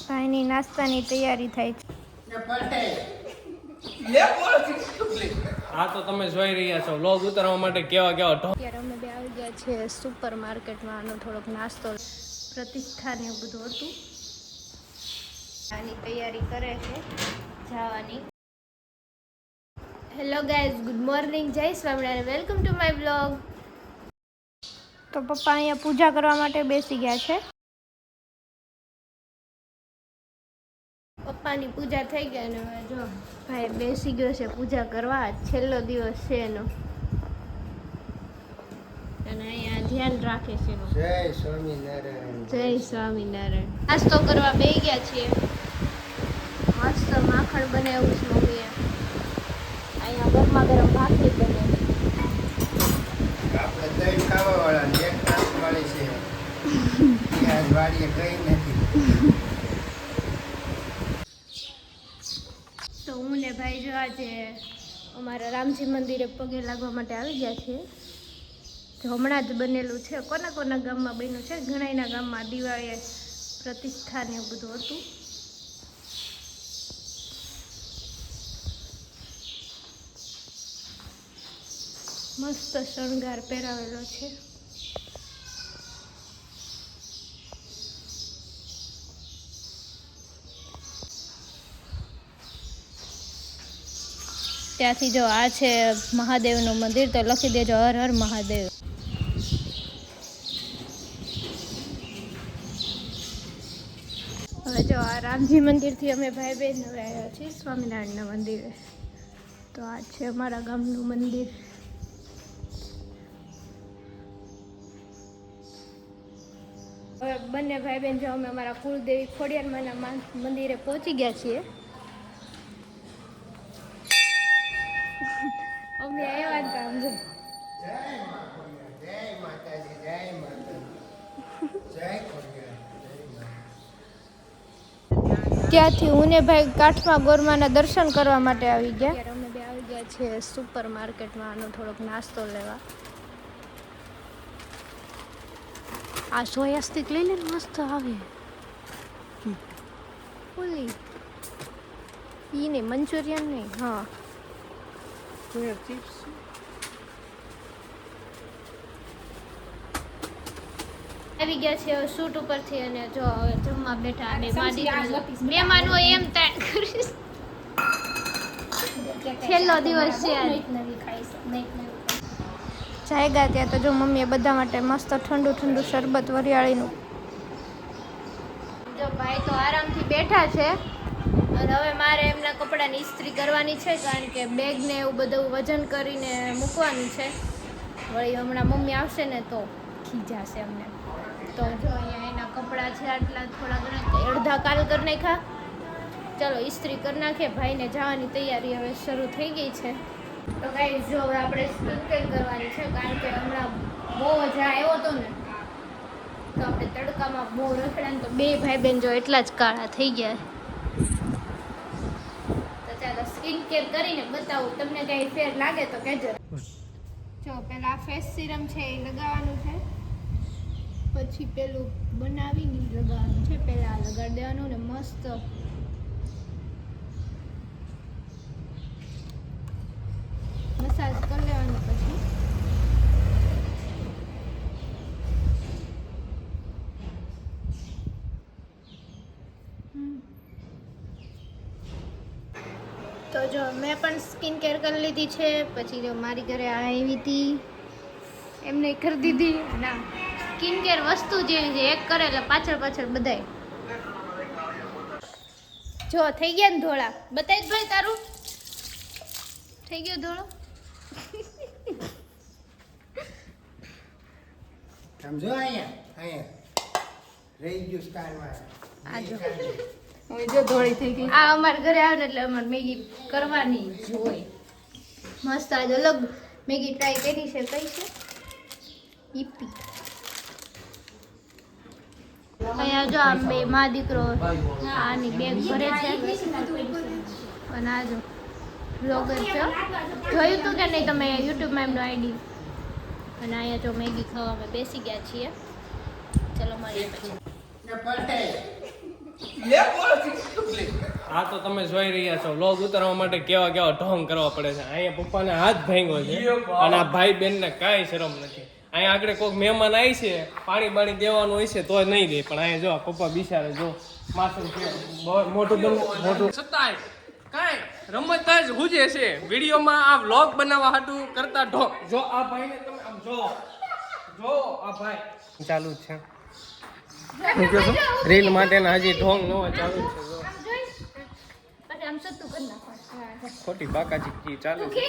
ભાઈની નાસ્તાની તૈયારી થાય છે. હા તો તમે જોઈ રહ્યા છો વ્લોગ ઉતારવા માટે કેવા અત્યારે અમે બે આવી ગયા છે સુપર માર્કેટમાં. આનો થોડોક નાસ્તો પ્રતિષ્ઠા ને એવું બધું હતું. આની તૈયારી કરે છે જવાની. હેલો ગાઈઝ, ગુડ મોર્નિંગ, જય Swaminarayan, welcome to my blog. તો પપ્પા અહીંયા પૂજા કરવા માટે બેસી ગયા છે. પપ્પાની પૂજા થઈ ગઈ અને હવે જો ભાઈ બેસી ગયો છે પૂજા કરવા. છેલ્લો દિવસ છે એનો અને અહીંયા ધ્યાન રાખે છે. જય સ્વામિનારાયણ. જય સ્વામિનારાયણ. નાસ્તો કરવા બેસી ગયા છીએ. મસ્ત માખણ બનાવ્યું છે મમ્મીએ. અહીંયા ગરમા ગરમ ભાખરી બને. આપણે દહીં ખાવા વાળા એક નાસ્ત વાળી છે. આજ વાડીએ કઈ નથી. તો હું ને ભાઈ જો આજે અમારા રામજી મંદિરે પગે લાગવા માટે આવી ગયા છીએ. તો હમણાં જ બનેલું છે. કોના કોના ગામમાં બન્યું છે? ઘણાના ગામમાં દિવાળીએ પ્રતિષ્ઠા ને એવું બધું હતું. મસ્ત શણગાર પહેરાવેલો છે. ત્યાંથી જો આ છે મહાદેવનું મંદિર, તો લખી દેજો હર હર મહાદેવ. હવે જો આ રામજી મંદિરથી અમે ભાઈ બહેન હવે આવ્યા છીએ સ્વામિનારાયણના મંદિરે. તો આ છે અમારા ગામનું મંદિર. હવે બંને ભાઈ બહેન જો અમે અમારા કુળદેવી ખોડિયારમાંના મંદિરે પહોંચી ગયા છીએ. અમે આવ્યા જ કામ છે. જય માતાજી, જય માતાજી, જય ખોડિયાર. ત્યાંથી હું ને ભાઈ કાઠમા ગોરમાના દર્શન કરવા માટે આવી ગયા. અમે બે આવી ગયા છીએ સુપર માર્કેટમાં આનો થોડોક નાસ્તો લેવા. આ સોયા સ્ટિક લઈ લે, મસ્ત આવે. ઓલી ઈ નહીં, મંચુરિયન નહીં. હા, ચિપ્સ. આવી ગયા છે શૂટ ઉપરથી અને જો હવે જમવા બેઠા. બે મહેમાન હોય એમ તાણ કરીશ. છેલ્લો દિવસ છે જાયગા ત્યાં તો જો મમ્મીએ બધા માટે મસ્ત ઠંડુ ઠંડુ શરબત વરિયાળીનું. જો ભાઈ તો આરામથી બેઠા છે અને હવે મારે એમના કપડાની ઇસ્ત્રી કરવાની છે, કારણ કે બેગ ને એવું બધું વજન કરીને મૂકવાનું છે. વળી હમણાં મમ્મી આવશે ને તો ખીજાશે અમને. તો જો અહીંયા એના કપડાં છે આટલા થોડા ઘણા, અડધા કાલ કરી નાખ્યા. ચલો ઇસ્ત્રી કરી નાખીએ. ભાઈને જવાની તૈયારી હવે શરૂ થઈ ગઈ છે. તો ગાઈસ જો હવે આપણે સ્કિન કેર કરવાની છે, કારણ કે હમણાં બહુ મજા આવ્યો હતો ને તો આપણે તડકામાં બહુ રખડા ને તો બે ભાઈ બહેન જો એટલા જ કાળા થઈ ગયા. તો ચાલો સ્કિન કેર કરીને બતાવું. તમને કઈ ફેર લાગે તો કહેજો. જો પહેલા ફેસ સિરમ છે એ લગાવવાનું છે, પછી પેલું બનાવીને લગાવવાનું છે. પહેલા લગાડી દેવાનું ને મસ્ત મસાજ કરી લેવાનું. પછી તો જો મેં પણ સ્કિન કેર કરી લીધી છે. પછી જો મારી ઘરે આવી હતી એમને કરી દીધી. ના, સ્કિન કેર વસ્તુ જે એક કરે એટલે પાછળ પાછળ બધાય. જો થઈ ગયા ને ધોળા. બતાવી ભાઈ તારું થઈ ગયો ધોળો. સમજો અહીંયા રહી ગયું સ્ટારમાં. આ જો ધોળી થઈ ગઈ. આ અમારા ઘરે આવે ને એટલે અમારે મેગી કરવાની જ હોય. મસ્ત આજ અલગ મેગી ટ્રાય કરી છે. કઈ છે? ઈપી. અહીંયા જો આમ બે મા દીકરો આની બેગ ભરે છે અને આ જો બ્લોગર છે. જોયું તું કે નહીં તમે યુટ્યુબમાં એમનો આઈડી? અને અહીંયા જો મેગી ખાવા અમે બેસી ગયા છીએ. ચલો મળીએ પછી. આ તો તમે જોઈ રહ્યા છો વ્લોગ ઉતારવા માટે કેવા કેવા ઢોંગ કરવા પડે છે. અહીંયા પપ્પાને હાથ ભાંગ્યો છે અને આ ભાઈ બેન ને કાંઈ શરમ નથી. અહીંયા આગળ કોઈક મહેમાન આવી છે, પાણી બાણી દેવાનું હોય છે તો નહીં દે, પણ અહીંયા જો પપ્પા બિચારે જો માથું મોટું છતાંય કાંઈ રમતતા જ હુજે છે. વિડીયોમાં આ વ્લોગ બનાવવા હાટું કરતા ઢોંગ. જો આ ભાઈને તમે આમ જો આ ભાઈ ચાલુ જ છે. હું કહું છું રીલ માટેના હજી ઢોંગ ન ચાલુ છે. આમ સત્તું કરી નાખો. ખોટી બાકાજી કી ચાલુ છે.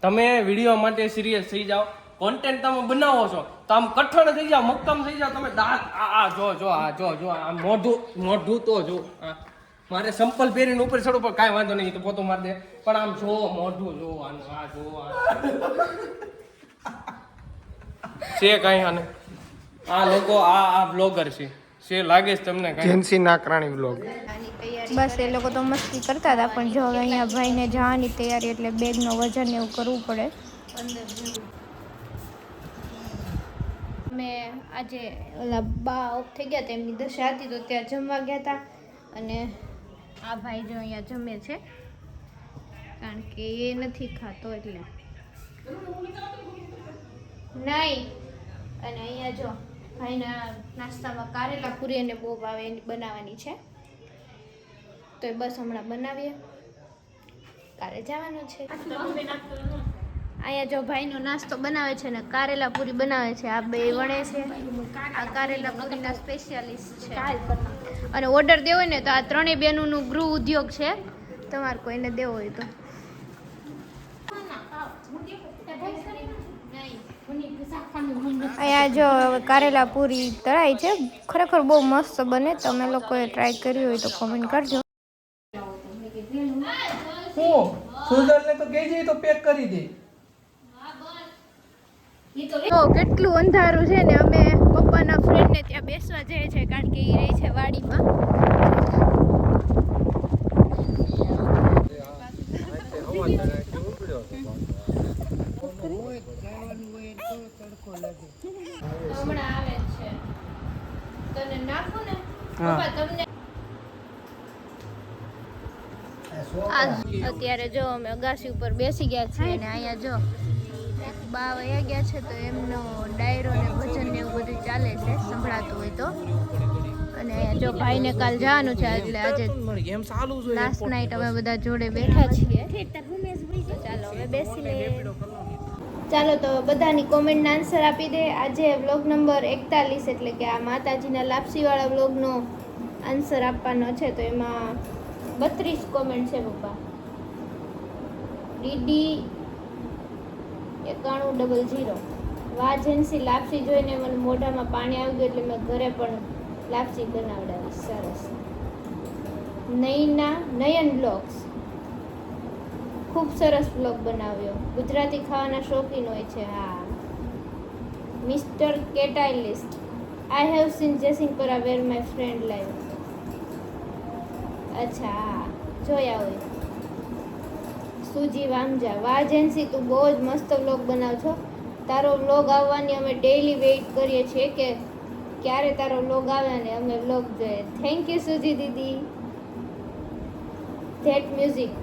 તમે વિડીયો માટે સિરિયસ થઈ જાઓ, કોન્ટેન્ટ તમે બનાવો છો તો આમ કઠણ થઈ જાઓ, મક્કમ થઈ જાઓ. તમે દાંત આ જો આ મોઢું તો જો મારે સંપલ પહેરીને ઉપર ચડું પણ કાંઈ વાંધો નહીં, તો પોતો મારી દે, પણ આમ જો મોઢું જો આનું આ જો છે કાંઈ આને આ લોકો આ બ્લોગર છે લાગે છે તમને કાંઈ જેન્સી નાકરાણી બ્લોગ. બસ એ લોકો તો મસ્તી કરતા હતા, પણ જો હવે અહીંયા ભાઈને જવાની તૈયારી એટલે બેગનો વજન એવું કરવું પડે. અમે આજે ઓલા બા ઓફ થઈ ગયા હતા, એમની દશા હતી તો ત્યાં જમવા ગયા હતા, અને આ ભાઈ જો અહીંયા જમે છે કારણ કે એ નથી ખાતો એટલે નહીં. અને અહીંયા જો ભાઈના નાસ્તામાં કારેલા પૂરી અને બહુ ભાવે એની બનાવવાની છે, તો એ બસ હમણાં બનાવીએ, કારે જવાનું છે. અહીંયા જો ભાઈનો નાસ્તો બનાવે છે ને કારેલા પૂરી બનાવે છે, આ બે વણે છે. આ કારેલા પૂરીના સ્પેશિયાલિસ્ટ છે, અને ઓર્ડર દેવો હોય ને તો આ ત્રણેય બહેનોનું ગૃહ ઉદ્યોગ છે, તમારે કોઈને દેવો હોય તો. અહીંયા જો કારેલા પૂરી તળાઈ છે, ખરેખર બહુ મસ્ત બને. તમે લોકોએ ટ્રાય કરી હોય તો કોમેન્ટ કરજો. સુંદરને તો કહેજે તો પેક કરી દે. તો કેટલું અંધારું છે ને, અમે પપ્પાના ફ્રેન્ડને ત્યાં બેસવા જઈએ છે કારણ કે એ રહી છે વાડીમાં. હમણાં આવે છે તને નાખું ને પપ્પા તમને. અત્યારે જો અમે અગાસી ઉપર બેસી ગયા છીએ અને અહીંયા જો એક બા વયા ગયા છે તો એમનો ડાયરો ને ભજન ને એવું બધું ચાલે છે, સંભળાતું હોય તો. અને અહીંયા જો ભાઈને કાલ જવાનું છે એટલે આજે લાસ્ટ નાઈટ અમે બધા જોડે બેઠા છીએ. ચાલો હવે બેસી લઈએ. ચાલો તો બધાની કોમેન્ટના આન્સર આપી દે. આજે વ્લોગ નંબર 41 એટલે કે આ માતાજીના લાપસીવાળા વ્લોગનો આન્સર આપવાનો છે, તો એમાં 32 કોમેન્ટ છે પપ્પા. ડીડી 9100 વાહ જેન્સી લાપસી જોઈને મને મોઢામાં પાણી આવી ગયું એટલે મેં ઘરે પણ લાપસી બનાવડાવી. સરસ. નયન બ્લોગ્સ ખૂબ સરસ બ્લોગ બનાવ્યો. ગુજરાતી ખાવાના શોખીન હોય છે. હા. Mister catalyst I have seen Jesingpara where my friend live. અચ્છા હા જોયા હોય. સુજી વામજા વાહ જેન્સી તું બહુ જ મસ્ત વ્લોગ બનાવ છો. તારો વ્લોગ આવવાની અમે ડેઈલી વેઇટ કરીએ છીએ કે ક્યારે તારો વ્લોગ આવે ને અમે વ્લોગ જોઈએ. Thank you sooji Didi. That music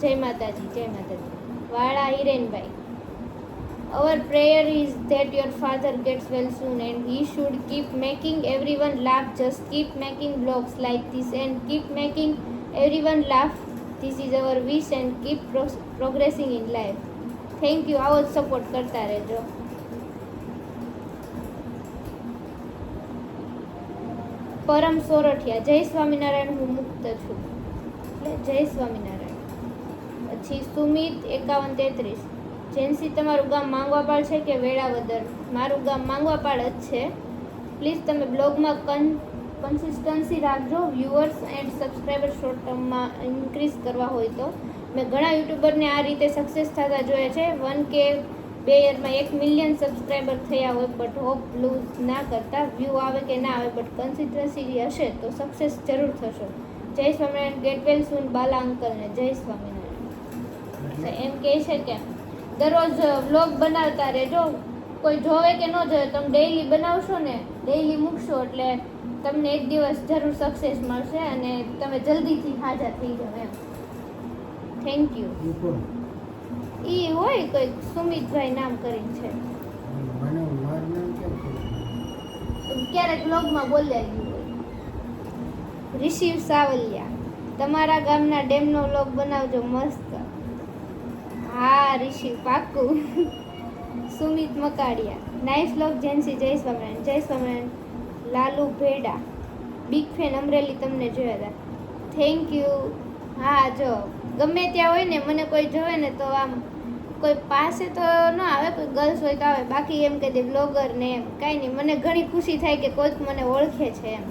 જય માતાજી જય માતાજી. વાળા હિરેનભાઈ our prayer is that your father gets well soon and he should keep making everyone laugh. Just keep making vlogs like this and keep making everyone laugh. This is our wish and keep progressing in life. Thank you. આવો જ support કરતા રહેજો. પરમ સોરઠિયા જય સ્વામિનારાયણ હું મુક્ત છું એટલે જય સ્વામિનારાયણ. પછી સુમિત 5133 જેન્સી તમારું ગામ માંગવાપાડ છે કે વેળાવદર? મારું ગામ માંગવાપાડ જ છે. પ્લીઝ તમે બ્લોગમાં કન્સિસ્ટન્સી રાખજો. વ્યુઅર્સ એન્ડ સબસ્ક્રાઈબર શોર્ટ ટર્મમાં ઇન્ક્રીઝ કરવા હોય તો. મેં ઘણા યુટ્યુબરને આ રીતે સક્સેસ થતા જોયા છે. 1K 2 યરમાં 1 મિલિયન સબસ્ક્રાઈબર થયા હોય, બટ હોપ લૂઝ ના કરતા. વ્યૂ આવે કે ના આવે બટ કન્સિસ્ટન્સી હશે તો સક્સેસ જરૂર થશો. જય સ્વામિનારાયણ. ગેટ વેલ સૂન બાલા અંકલને જય સ્વામિનારાયણ. એમ કહે છે કે દરરોજ વ્લોગ બનાવતા રહેજો. કોઈ જોવે કે ન જોવે, તમે ડેઈલી બનાવશો ને, ડેઈલી મૂકશો એટલે તમને એક દિવસ જરૂર સક્સેસ મળશે અને તમે જલ્દીથી હાજર થઈ જાવ એમ. Thank you. એ કોણ? ઈ હોય કોઈ સુમિતભાઈ નામ કરીને છે, મને મારું નામ કેમ ખબર? ક્યારેક બ્લોગમાં બોલ્યા ગયું હોય. રિશિવ સાવલિયા, તમારા ગામના ડેમનો વ્લોગ બનાવજો મસ્ત. હા રિશિવ, પાક્કું. સુમિત મકાડિયા, નાઇસ વ્લોગ જેન્સી, જય સ્વામિનારાયણ. જય સ્વામિનારાયણ. લાલુ ભેડા, બિગ ફેન, અમરેલી તમને જોયા હતા. Thank you. હા જો ગમે ત્યાં હોય ને, મને કોઈ જોવે ને તો આમ કોઈ પાસે તો ન આવે, કોઈ ગર્લ્સ હોય તો આવે, બાકી એમ કે દે બ્લોગર ને એમ કાંઈ નહીં. મને ઘણી ખુશી થાય કે કોઈક મને ઓળખે છે એમ.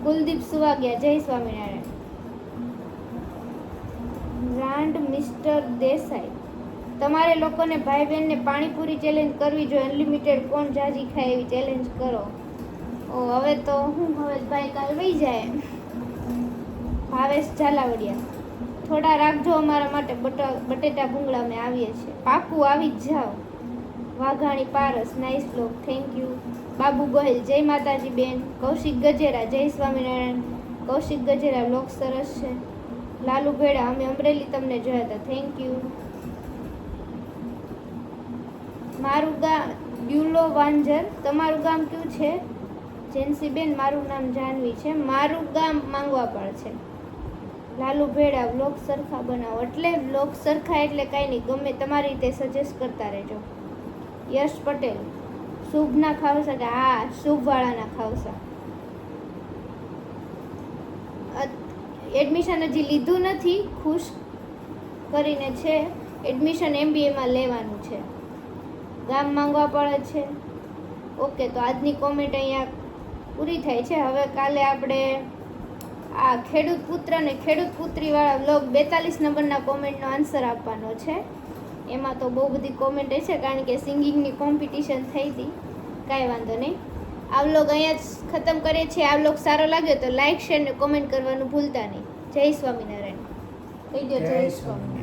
કુલદીપ સુવાગિયા, જય સ્વામિનારાયણ. બ્રાન્ડ મિસ્ટર દેસાઈ, તમારે લોકોને ભાઈ બહેનને પાણીપુરી ચેલેન્જ કરવી જોઈએ. અનલિમિટેડ કોણ જાજી ખાય એવી ચેલેન્જ કરો. ઓ હવે તો હું હવે ભાઈ કાલ વહી જાય. ભાવેશ ઝાલાવડિયા, થોડા રાખજો અમારા માટે, બટેટા ભૂંગળા અમે આવીએ છીએ. પાકું આવી જ જાઓ. Vaghani Paras, nice blog, thank you. Babu Gohil, જય માતાજી બેન. કૌશિક ગજેરા, જય સ્વામિનારાયણ. કૌશિક ગજેરા, બ્લોગ સરસ છે. લાલુ ભેડા, અમે અમરેલી તમને જોયા હતા, થેન્ક યુ. મારું ગામ ડ્યુલો વાંજર, તમારું ગામ કયું છે? જેન્સી બેન, મારું નામ જાનવી છે, મારું ગામ માંગવાપાળ છે. લાલુ ભેડા, બ્લોગ સરખા બનાવો. એટલે બ્લોગ સરખા એટલે કાંઈ નહીં, ગમે તમારી રીતે સજેસ્ટ કરતા રહેજો. યશ પટેલ, શુભના ખાવસા, કે હા શુભવાળાના ખાવસા. એડમિશન હજી લીધું નથી, ખુશ કરીને છે. એડમિશન MBAમાં લેવાનું છે. ગામ માંગવા પડે છે. ઓકે, તો આજની કોમેન્ટ અહીંયા પૂરી થાય છે. હવે કાલે આપણે આ ખેડૂત પુત્ર અને ખેડૂત પુત્રીવાળા વ્લોગ 42 નંબરના કોમેન્ટનો આન્સર આપવાનો છે. એમાં તો બહુ બધી કોમેન્ટ છે, કારણ કે સિંગિંગની કોમ્પિટિશન થઈ હતી. કાંઈ વાંધો નહીં. આ વ્લોગ અહીંયા જ ખતમ કરીએ છીએ. આ વ્લોગ સારો લાગ્યો તો લાઇક, શેર ને કોમેન્ટ કરવાનું ભૂલતા નહીં. જય સ્વામિનારાયણ. થઈ ગયો. જય સ્વામિનારાયણ.